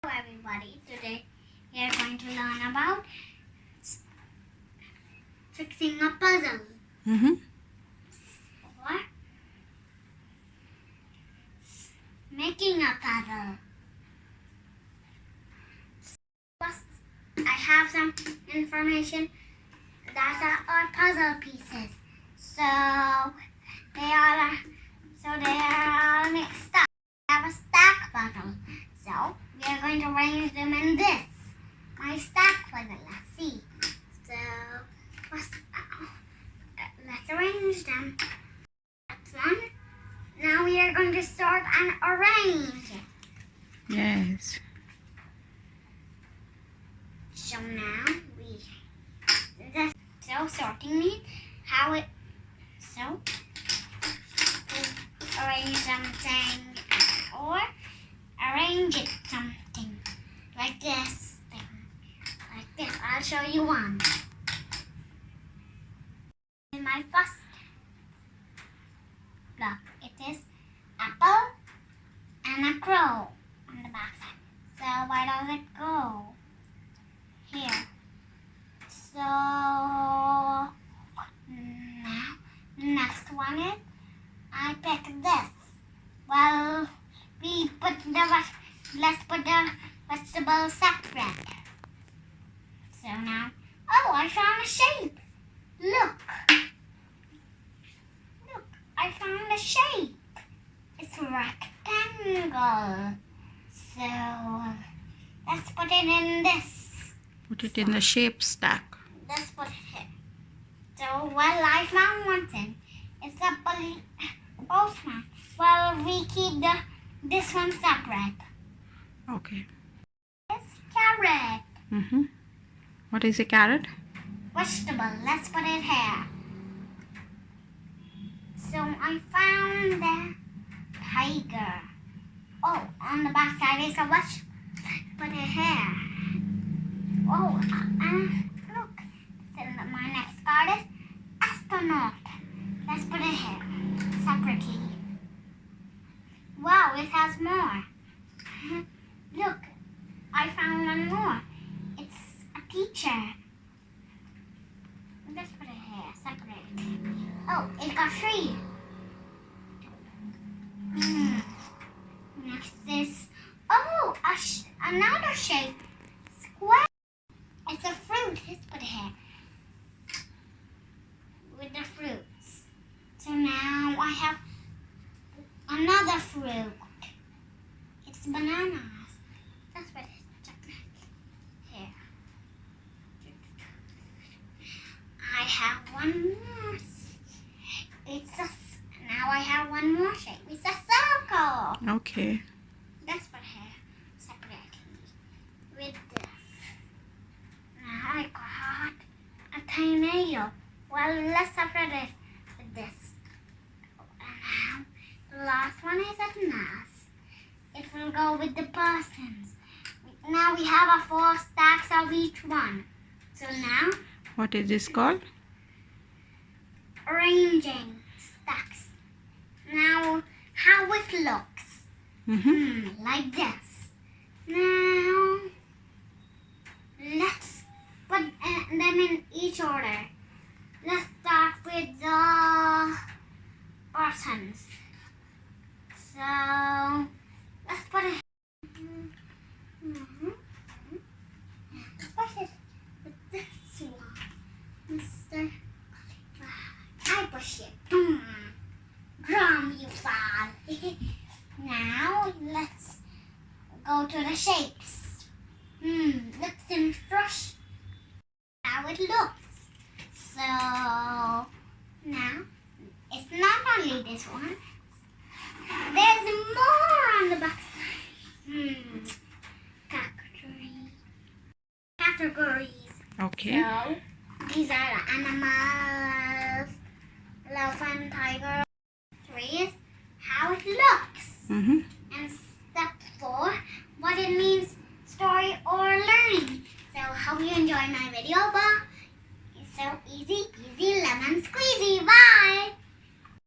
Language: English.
Hello everybody, today we are going to learn about fixing a puzzle or making a puzzle. First, I have some information that are puzzle pieces. So they are all mixed up. I have a stack puzzle. So we are going to arrange them in this. My stack puzzle. Let's see. So first, let's arrange them. That's one. Now we are going to sort and arrange. Yes. So now sorting means how it arrange something or arrange it something like this thing. Like this. I'll show you one. In my first block, it is apple and a crow on the back side. So why does it go here? So now the next one is I pick this. Well, let's put the vegetable separate. So now, I found a shape. Look, I found a shape. It's a rectangle. So let's put it in this. Put it in the shape stack. Let's put it here. So, I found one thing. It's a postman. We keep this one separate. Okay. It's carrot. What is a carrot? Vegetable. Let's put it here. So I found the tiger. On the back side is a vegetable. Put it here. Look. So my next card is astronaut. Let's put it here separately. Wow, it has more. Look, I found one more. It's a teacher. Let's put it here separate. It got 3. Next is another shape. Square. It's a fruit. Let's put it here with the fruits. So now I have another fruit. It's bananas. Let's put it here. I have one more. Now I have one more shape. It's a circle. Okay. Let's put it here separately with this. Now I got a tornado. Let's separate it with this. And now the last one is a nurse. It will go with the persons. Now we have 4 stacks of each one. So now, What is this called? arranging stacks. Now, how it looks. Like this. Now, let's put them in each order. Let's start with the persons. So, let's put it. Push it with this one. Mr. I push it. Drum, you fall. Now, let's go to the shapes. Let's brush how it looks. So, now, it's not only this one. There's more on the back side. Categories. Okay. So, these are animals, elephant, tiger. 3 is how it looks.